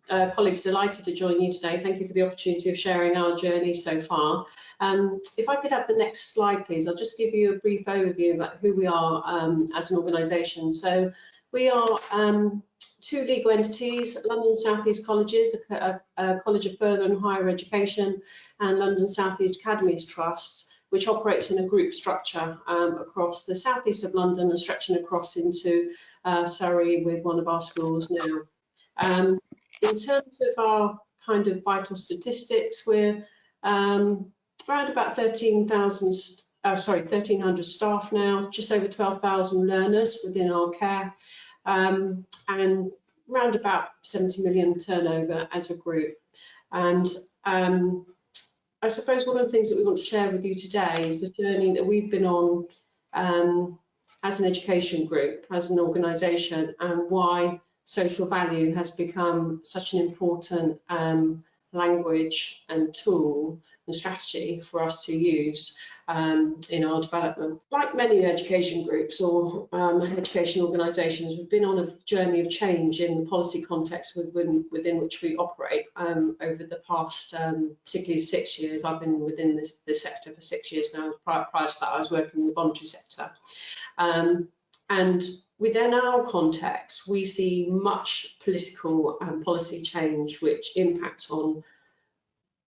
colleagues, delighted to join you today. Thank you for the opportunity of sharing our journey so far. If I could have the next slide, please. I'll just give you a brief overview about who we are as an organisation. So we are two legal entities, London South East Colleges, a College of Further and Higher Education, and London South East Academies Trusts, which operates in a group structure across the southeast of London and stretching across into Surrey with one of our schools now. In terms of our kind of vital statistics, we're around about 1,300 staff now, just over 12,000 learners within our care, and around about 70 million turnover as a group. And I suppose one of the things that we want to share with you today is the journey that we've been on as an education group, as an organisation, and why social value has become such an important language and tool and strategy for us to use in our development. Like many education groups or education organisations, we've been on a journey of change in the policy context within which we operate over the past, particularly 6 years. I've been within this sector for 6 years now. Prior to that, I was working in the voluntary sector. And within our context, we see much political and policy change which impacts on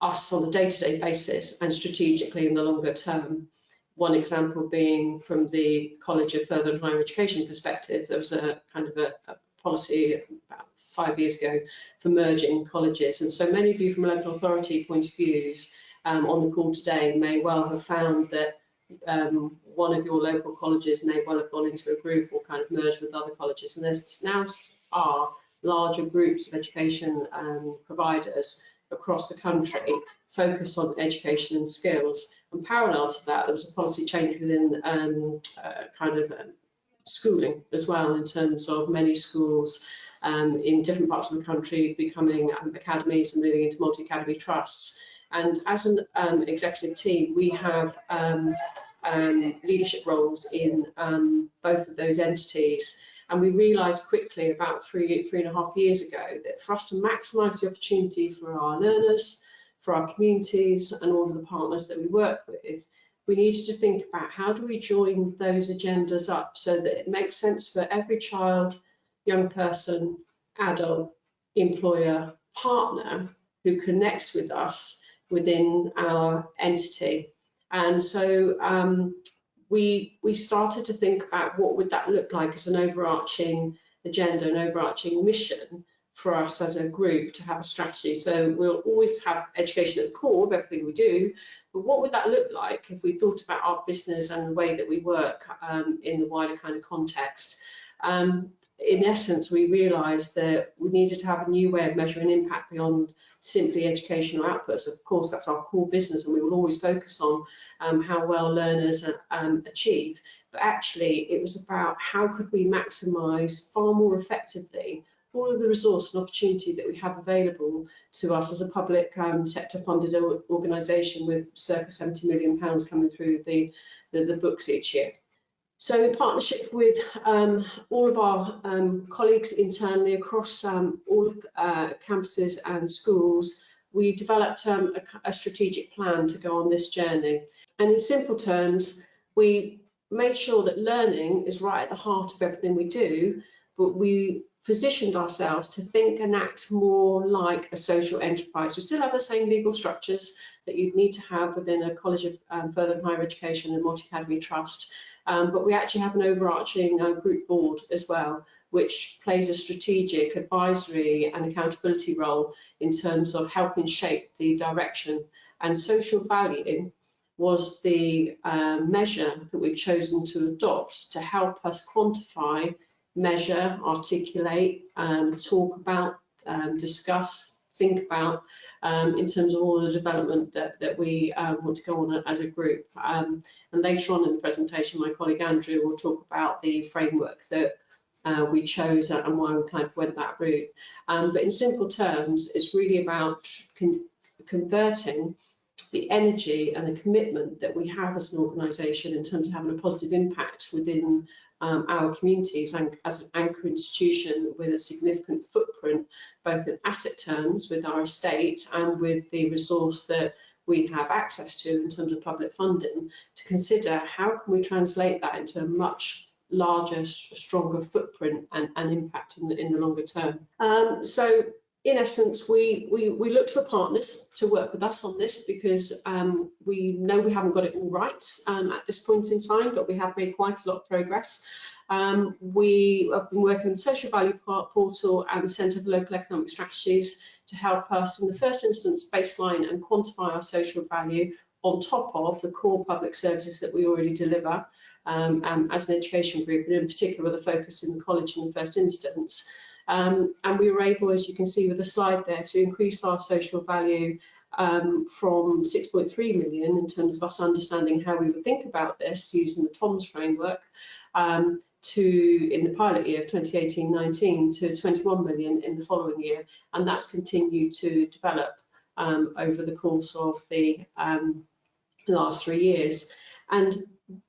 us on a day-to-day basis and strategically in the longer term. One example being from the College of Further and Higher Education perspective, there was a kind of a policy about 5 years ago for merging colleges, and so many of you from a local authority point of views on the call today may well have found that one of your local colleges may well have gone into a group or kind of merged with other colleges, and there's now are larger groups of education providers across the country focused on education and skills. And parallel to that, there was a policy change within schooling as well, in terms of many schools in different parts of the country becoming academies and moving into multi-academy trusts. And as an executive team, we have leadership roles in both of those entities. And we realised quickly about three and a half years ago that for us to maximise the opportunity for our learners, for our communities and all of the partners that we work with, we needed to think about how do we join those agendas up so that it makes sense for every child, young person, adult, employer, partner who connects with us within our entity. And so we started to think about what would that look like as an overarching agenda, an overarching mission for us as a group to have a strategy. So we'll always have education at the core of everything we do, but what would that look like if we thought about our business and the way that we work in the wider kind of context? In essence, we realised that we needed to have a new way of measuring impact beyond simply educational outputs. Of course, that's our core business, and we will always focus on how well learners achieve. But actually, it was about how could we maximise far more effectively all of the resource and opportunity that we have available to us as a public sector funded organisation with circa £70 million coming through the books each year. So in partnership with all of our colleagues internally across all of campuses and schools, we developed a strategic plan to go on this journey. And in simple terms, we made sure that learning is right at the heart of everything we do, but we positioned ourselves to think and act more like a social enterprise. We still have the same legal structures that you'd need to have within a College of Further and Higher Education and multi-academy trust, but we actually have an overarching group board as well, which plays a strategic advisory and accountability role in terms of helping shape the direction. And social value was the measure that we've chosen to adopt to help us quantify, measure, articulate, talk about, discuss, think about in terms of all the development that we want to go on as a group. And later on in the presentation, my colleague Andrew will talk about the framework that we chose and why we kind of went that route. But in simple terms, it's really about converting the energy and the commitment that we have as an organisation in terms of having a positive impact within our communities and as an anchor institution with a significant footprint, both in asset terms with our estate and with the resource that we have access to in terms of public funding, to consider how can we translate that into a much larger, stronger footprint and impact in the longer term. So in essence, we looked for partners to work with us on this because we know we haven't got it all right at this point in time, but we have made quite a lot of progress. We have been working with the Social Value Portal and the Centre for Local Economic Strategies to help us, in the first instance, baseline and quantify our social value on top of the core public services that we already deliver as an education group, and in particular with a focus in the college in the first instance. And we were able, as you can see with the slide there, to increase our social value from 6.3 million in terms of us understanding how we would think about this using the TOMS framework to, in the pilot year of 2018-19, to 21 million in the following year, and that's continued to develop over the course of the last 3 years. And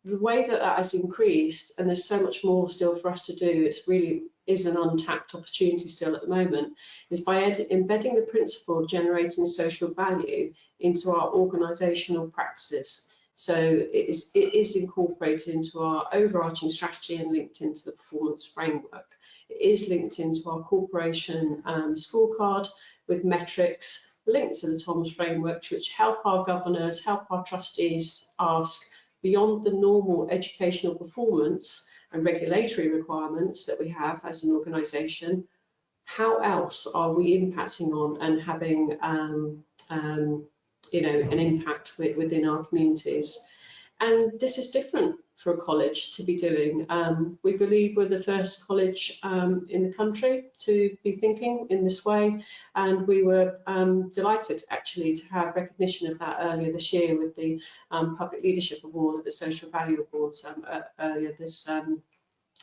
the way that that has increased, and there's so much more still for us to do, it's really is an untapped opportunity still at the moment, is by embedding the principle of generating social value into our organisational practices. So it is incorporated into our overarching strategy and linked into the performance framework. It is linked into our corporation scorecard with metrics linked to the TOMS framework, which help our governors, help our trustees ask, beyond the normal educational performance and regulatory requirements that we have as an organisation, how else are we impacting on and having you know, an impact within our communities? And this is different for a college to be doing. We believe we're the first college in the country to be thinking in this way, and we were delighted actually to have recognition of that earlier this year with the Public Leadership Award at the Social Value Awards earlier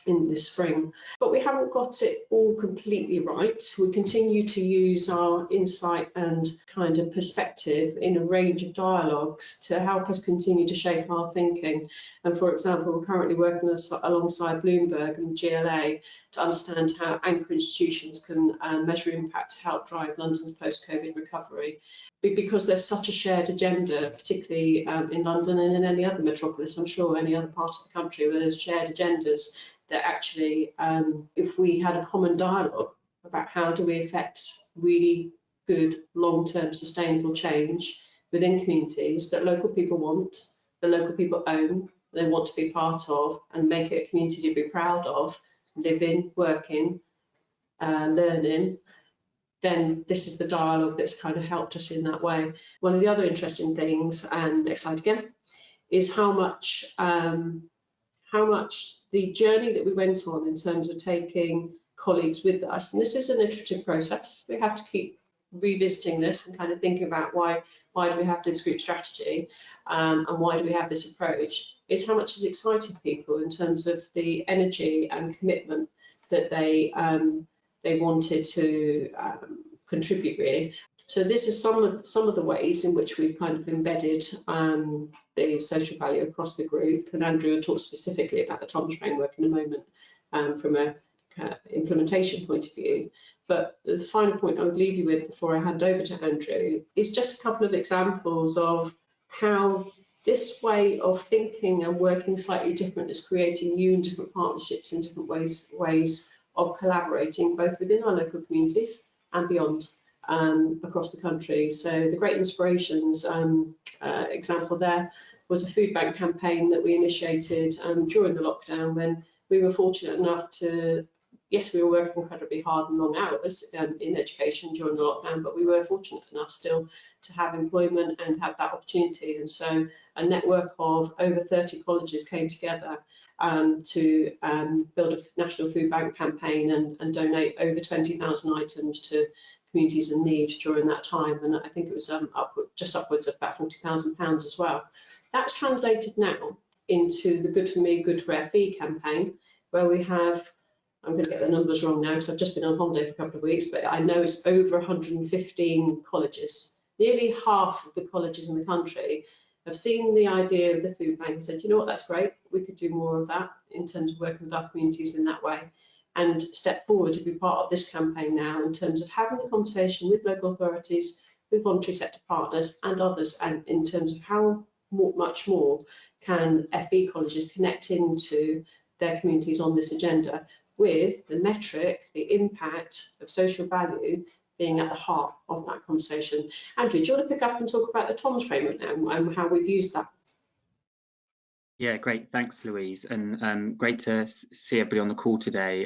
in this spring. But we haven't got it all completely right. We continue to use our insight and kind of perspective in a range of dialogues to help us continue to shape our thinking. And for example, we're currently working alongside Bloomberg and GLA to understand how anchor institutions can measure impact to help drive London's post-COVID recovery. Because there's such a shared agenda, particularly in London and in any other metropolis, I'm sure any other part of the country where there's shared agendas, that actually if we had a common dialogue about how do we affect really good long-term sustainable change within communities that local people want, the local people own, they want to be part of, and make it a community to be proud of, live in, work in, learn in, then this is the dialogue that's kind of helped us in that way. One of the other interesting things, and next slide again, is how much the journey that we went on in terms of taking colleagues with us, and this is an iterative process, we have to keep revisiting this and kind of thinking about why do we have this group strategy and why do we have this approach, is how much has excited people in terms of the energy and commitment that they wanted to contribute really. So this is some of the ways in which we've kind of embedded the social value across the group, and Andrew will talk specifically about the TOMS framework in a moment from a implementation point of view. But the final point I would leave you with before I hand over to Andrew is just a couple of examples of how this way of thinking and working slightly different is creating new and different partnerships and different ways of collaborating both within our local communities and beyond across the country. So the Great Inspirations example there was a food bank campaign that we initiated during the lockdown, when we were fortunate enough to, yes, we were working incredibly hard and long hours in education during the lockdown, but we were fortunate enough still to have employment and have that opportunity. And so a network of over 30 colleges came together to build a national food bank campaign and donate over 20,000 items to communities in need during that time. And I think it was just upwards of about £40,000 as well. That's translated now into the Good for Me, Good for FE campaign, where we have, I'm going to get the numbers wrong now because I've just been on holiday for a couple of weeks, but I know it's over 115 colleges. Nearly half of the colleges in the country have seen the idea of the food bank and said, you know what, that's great, we could do more of that in terms of working with our communities in that way, and step forward to be part of this campaign now in terms of having a conversation with local authorities, with voluntary sector partners and others, and in terms of how much more can FE colleges connect into their communities on this agenda, with the metric, the impact of social value being at the heart of that conversation. Andrew, do you want to pick up and talk about the TOMS framework now and how we've used that? Yeah, great. Thanks, Louise, and great to see everybody on the call today.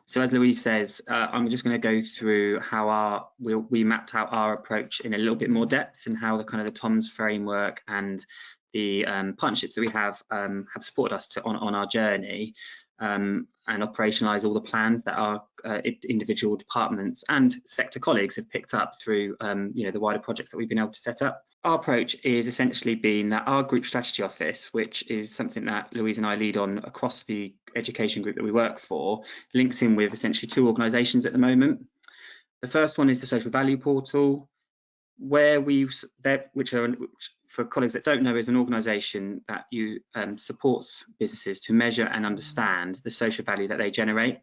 So as Louise says, I'm just going to go through how we mapped out our approach in a little bit more depth, and how the kind of the TOMS framework and the partnerships that we have supported us on our journey, and operationalise all the plans that our individual departments and sector colleagues have picked up through you know, the wider projects that we've been able to set up. Our approach is essentially being that our group strategy office, which is something that Louise and I lead on across the education group that we work for, links in with essentially 2 organisations at the moment. The first one is the social value portal, where which for colleagues that don't know, is an organisation that supports businesses to measure and understand the social value that they generate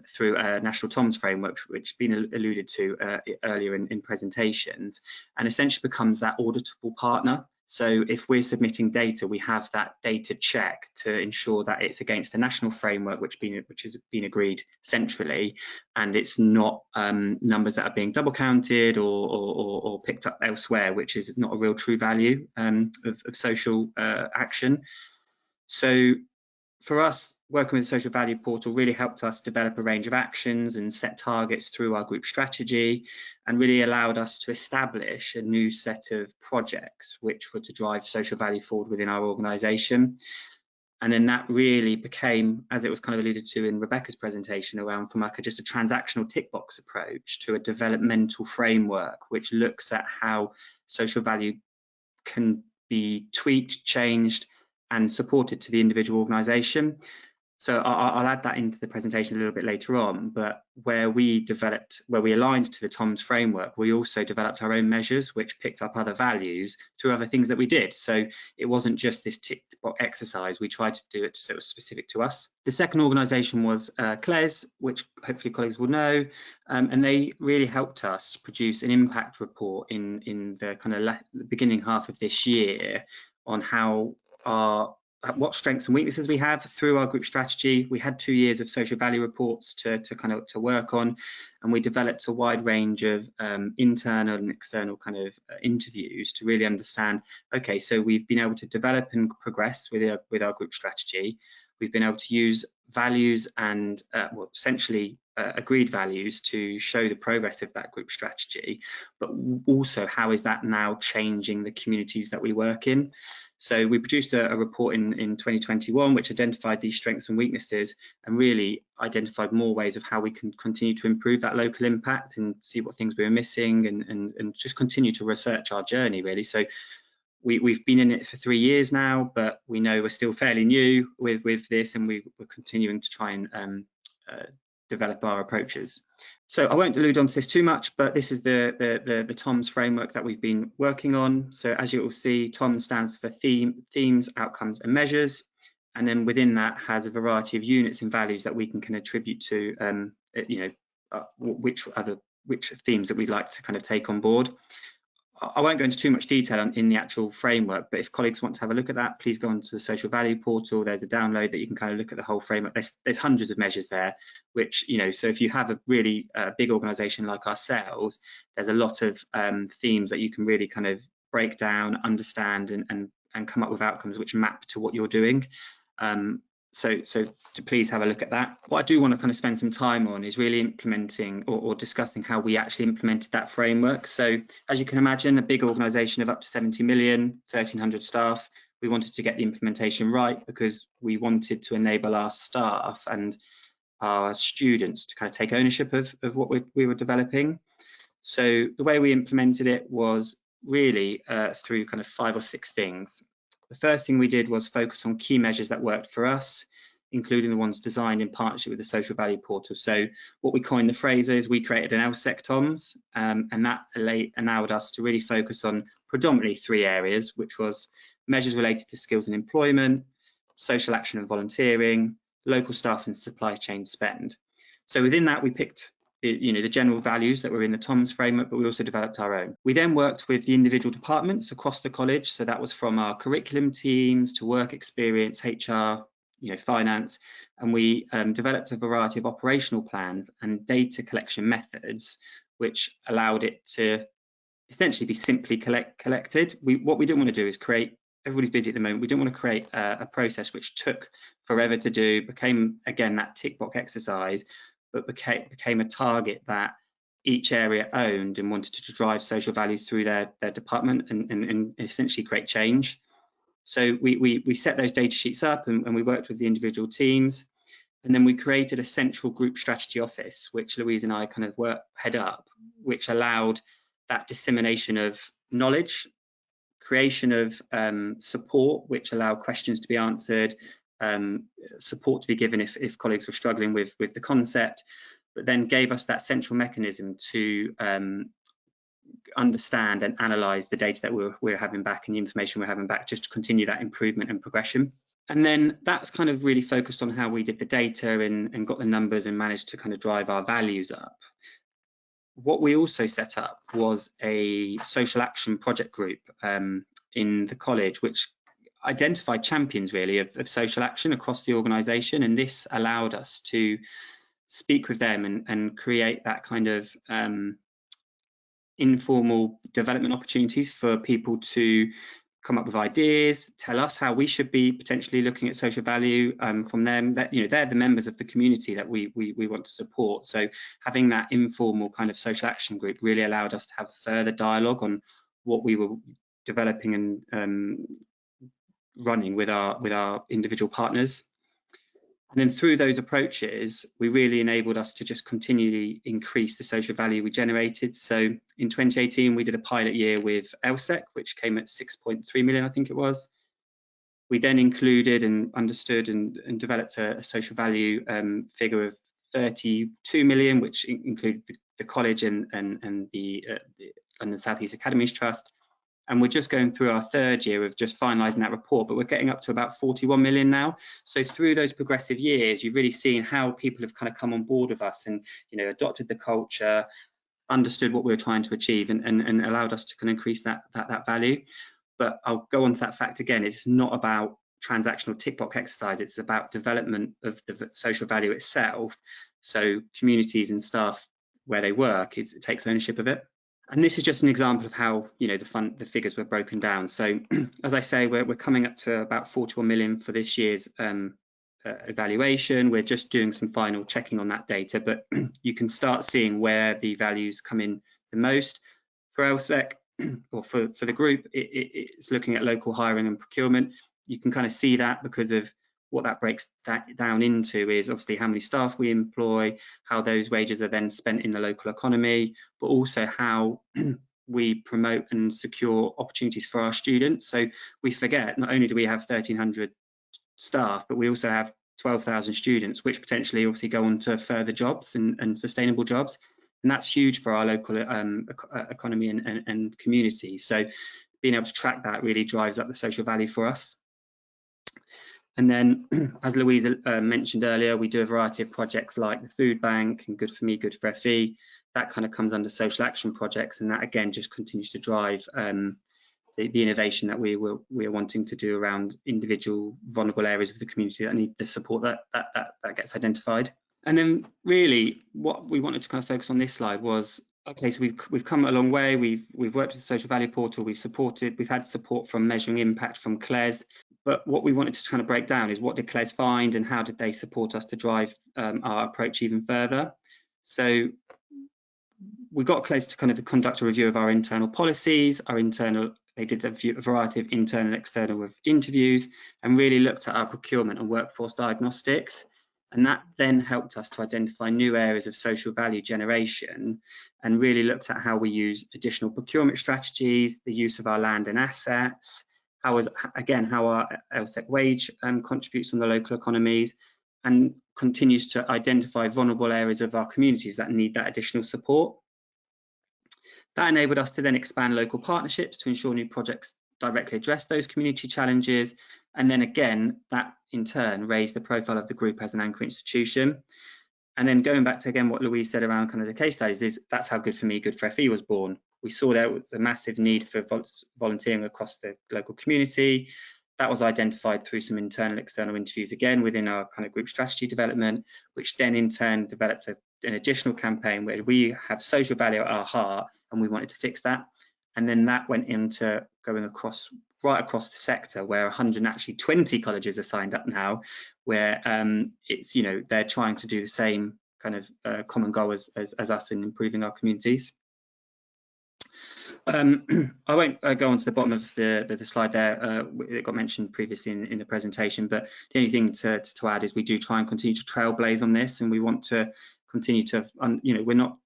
through a national TOMS framework, which has been alluded to earlier in presentations, and essentially becomes that auditable partner. So if we're submitting data, we have that data check to ensure that it's against a national framework which has been agreed centrally, and it's not numbers that are being double counted or picked up elsewhere, which is not a real true value of social action. So for us, working with the social value portal really helped us develop a range of actions and set targets through our group strategy, and really allowed us to establish a new set of projects which were to drive social value forward within our organisation. And then that really became, as it was kind of alluded to in Rebecca's presentation, around from like just a transactional tick box approach to a developmental framework which looks at how social value can be tweaked, changed and supported to the individual organisation. So I'll add that into the presentation a little bit later on, but where we aligned to the TOMS framework, we also developed our own measures which picked up other values through other things that we did. So it wasn't just this tick box exercise, we tried to do it so it was specific to us. The second organisation was CLES, which hopefully colleagues will know, and they really helped us produce an impact report in the kind of the beginning half of this year on how what strengths and weaknesses we have through our group strategy. We had 2 years of social value reports to work on, and we developed a wide range of internal and external kind of interviews to really understand, okay, so we've been able to develop and progress with our group strategy. We've been able to use values and essentially agreed values to show the progress of that group strategy, but also how is that now changing the communities that we work in. So we produced a report in 2021 which identified these strengths and weaknesses, and really identified more ways of how we can continue to improve that local impact and see what things we were missing, and just continue to research our journey really. So we've been in it for 3 years now, but we know we're still fairly new with this, and we're continuing to try and develop our approaches. So I won't allude on to this too much, but this is the TOMS framework that we've been working on. So as you will see, TOMS stands for themes, outcomes and measures, and then within that has a variety of units and values that we can attribute to which themes that we'd like to kind of take on board. I won't go into too much detail in the actual framework, but if colleagues want to have a look at that, please go onto the social value portal. There's a download that you can kind of look at the whole framework. There's hundreds of measures there, which, you know, so if you have a really big organisation like ourselves, there's a lot of themes that you can really kind of break down, understand, and come up with outcomes which map to what you're doing. So to please have a look at that. What I do want to kind of spend some time on is really implementing or discussing how we actually implemented that framework. So as you can imagine, a big organisation of up to 70 million, 1,300 staff, we wanted to get the implementation right because we wanted to enable our staff and our students to kind of take ownership of what we were developing. So the way we implemented it was really through kind of 5 or 6 things. The first thing we did was focus on key measures that worked for us, including the ones designed in partnership with the social value portal. So what we coined the phrase is we created an L&SEEG TOMS, and that allowed us to really focus on predominantly 3 areas, which was measures related to skills and employment, social action and volunteering, local staff and supply chain spend. So within that, we picked the general values that were in the TOMS framework, but we also developed our own. We then worked with the individual departments across the college. So that was from our curriculum teams to work experience, HR, finance, and we developed a variety of operational plans and data collection methods, which allowed it to essentially be simply collected. What we didn't want to do is create, everybody's busy at the moment, we didn't want to create a process which took forever to do, became, again, that tick box exercise, but became a target that each area owned and wanted to drive social values through their department and essentially create change. So we set those data sheets up and we worked with the individual teams, and then we created a central group strategy office, which Louise and I kind of head up, which allowed that dissemination of knowledge, creation of support, which allowed questions to be answered, support to be given if colleagues were struggling with the concept, but then gave us that central mechanism to understand and analyze the data that we're having back and the information we're having back, just to continue that improvement and progression. And then that's kind of really focused on how we did the data and got the numbers and managed to kind of drive our values up. What we also set up was a social action project group in the college, which identified champions really of social action across the organisation, and this allowed us to speak with them and create that kind of informal development opportunities for people to come up with ideas, tell us how we should be potentially looking at social value from them. That they're the members of the community that we want to support. So having that informal kind of social action group really allowed us to have further dialogue on what we were developing and running with our individual partners. And then through those approaches, we really enabled us to just continually increase the social value we generated. So in 2018, we did a pilot year with L&SEEG, which came at 6.3 million, I think it was. We then included and understood and developed a social value figure of 32 million, which included the college and the London South East Academies Trust. And we're just going through our 3rd year of just finalising that report, but we're getting up to about 41 million now. So through those progressive years, you've really seen how people have kind of come on board with us and adopted the culture, understood what we were trying to achieve, and allowed us to kind of increase that value. But I'll go on to that fact again. It's not about transactional tick box exercise. It's about development of the social value itself. So communities and staff where they work, it takes ownership of it. And this is just an example of how the figures were broken down. So as I say, we're coming up to about 41 million for this year's evaluation. We're just doing some final checking on that data, but you can start seeing where the values come in the most. For L&SEEG, or for the group, it's looking at local hiring and procurement. You can kind of see that because of what that breaks down into is obviously how many staff we employ, how those wages are then spent in the local economy, but also how we promote and secure opportunities for our students. So we forget, not only do we have 1,300 staff, but we also have 12,000 students, which potentially obviously go on to further jobs and sustainable jobs. And that's huge for our local economy and community. So being able to track that really drives up the social value for us. And then, as Louise mentioned earlier, we do a variety of projects like the food bank and Good for Me, Good for FE. That kind of comes under social action projects, and that again just continues to drive the innovation that we are wanting to do around individual vulnerable areas of the community that need the support that gets identified. And then really what we wanted to kind of focus on this slide was, okay, so we've come a long way. We've worked with the social value portal, we've had support from Measuring Impact from CLES. But what we wanted to kind of break down is what did CLES find and how did they support us to drive our approach even further. So we got CLES to kind of conduct a review of our internal policies, they did a variety of internal and external interviews and really looked at our procurement and workforce diagnostics. And that then helped us to identify new areas of social value generation and really looked at how we use additional procurement strategies, the use of our land and assets, how our L&SEEG wage contributes on the local economies, and continues to identify vulnerable areas of our communities that need that additional support. That enabled us to then expand local partnerships to ensure new projects directly address those community challenges. And then again, that in turn raised the profile of the group as an anchor institution. And then going back to again what Louise said around kind of the case studies, is that's how Good for Me, Good for FE was born. We saw there was a massive need for volunteering across the local community. That was identified through some internal external interviews again within our kind of group strategy development, which then in turn developed an additional campaign where we have social value at our heart and we wanted to fix that. And then that went into going across right across the sector, where 120 colleges are signed up now, where it's, you know, they're trying to do the same kind of common goal as us in improving our communities. I won't go on to the bottom of the slide there. It got mentioned previously in the presentation, but the only thing to add is we do try and continue to trailblaze on this, and we want to continue to, you know, we're not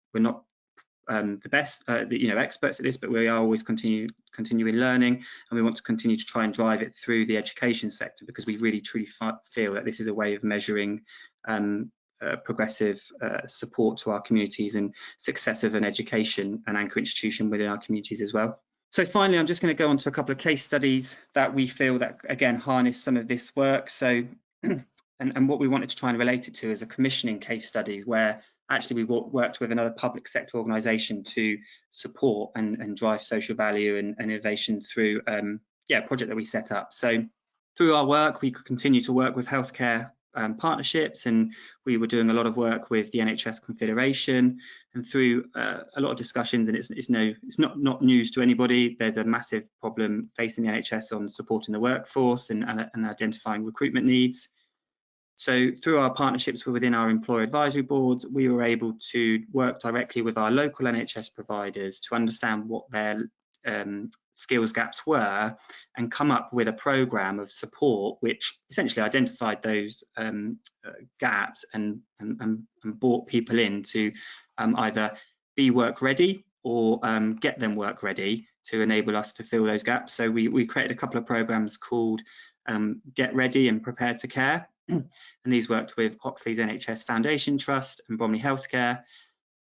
the best, you know, experts at this, but we are always continuing learning, and we want to continue to try and drive it through the education sector, because we really truly feel that this is a way of measuring progressive support to our communities and success of an education and anchor institution within our communities as well. So finally, I'm just going to go on to a couple of case studies that we feel that again harness some of this work. So and what we wanted to try and relate it to is a commissioning case study where actually we worked with another public sector organisation to support and drive social value and innovation through a project that we set up. So through our work, we could continue to work with healthcare partnerships, and we were doing a lot of work with the NHS Confederation, and through a lot of discussions, and it's not news to anybody, there's a massive problem facing the NHS on supporting the workforce and identifying recruitment needs. So through our partnerships within our employer advisory boards, we were able to work directly with our local NHS providers to understand what their skills gaps were and come up with a programme of support which essentially identified those gaps and brought people in to either be work ready or get them work ready to enable us to fill those gaps. So we created a couple of programmes called Get Ready and Prepare to Care, and these worked with Oxley's NHS Foundation Trust and Bromley Healthcare.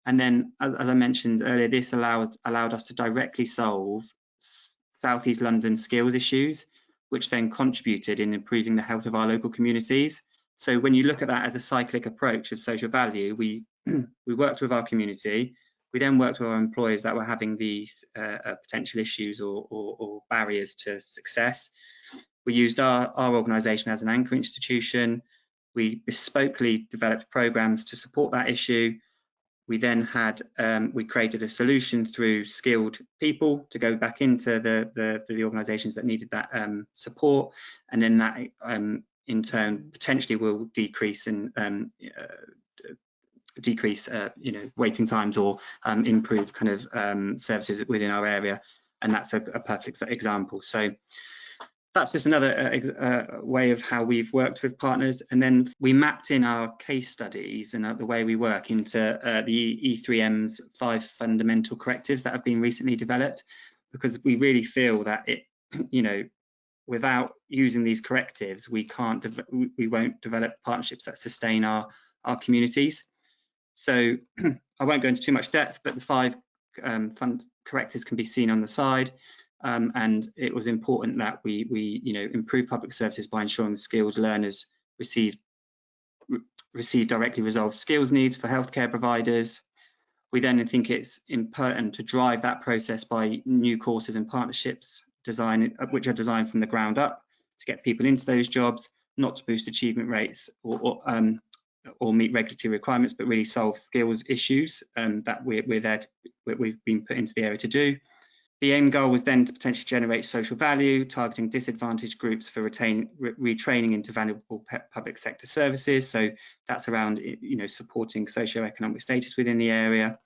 And then, as I mentioned earlier, this allowed us to directly solve South East London skills issues, which then contributed in improving the health of our local communities. So when you look at that as a cyclic approach of social value, we worked with our community, we then worked with our employers that were having these potential issues or barriers to success. We used our organisation as an anchor institution. We bespokely developed programmes to support that issue. We then had we created a solution through skilled people to go back into the organisations that needed that support, and then that in turn potentially will decrease and you know, waiting times or improve kind of services within our area, and that's a perfect example. So that's just another way of how we've worked with partners. And then we mapped in our case studies and the way we work into the E3M's 5 fundamental correctives that have been recently developed, because we really feel that it, you know, without using these correctives, we won't develop partnerships that sustain our communities. So I won't go into too much depth, but the 5 correctives can be seen on the side. And it was important that we you know, improve public services by ensuring the skilled learners receive directly resolved skills needs for healthcare providers. We then think it's important to drive that process by new courses and partnerships which are designed from the ground up to get people into those jobs, not to boost achievement rates or meet regulatory requirements, but really solve skills issues that we've been put into the area to do. The end goal was then to potentially generate social value, targeting disadvantaged groups for retraining into valuable public sector services. So that's around, you know, supporting socio-economic status within the area.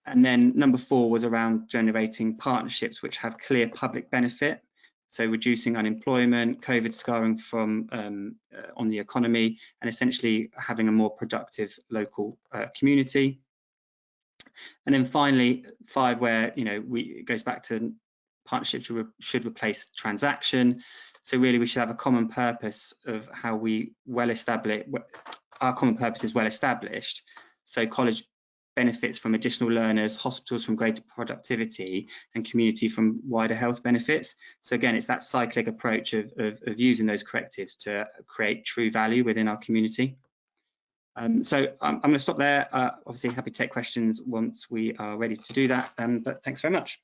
And then number 4 was around generating partnerships which have clear public benefit. So reducing unemployment, COVID scarring from on the economy, and essentially having a more productive local community. And then finally 5, where, you know, it goes back to partnerships should replace transaction. So really we should have a common purpose of how we well establish, our common purpose is well established. So college benefits from additional learners, hospitals from greater productivity, and community from wider health benefits. So again, it's that cyclic approach of using those correctives to create true value within our community. So I'm going to stop there. Obviously happy to take questions once we are ready to do that, but thanks very much.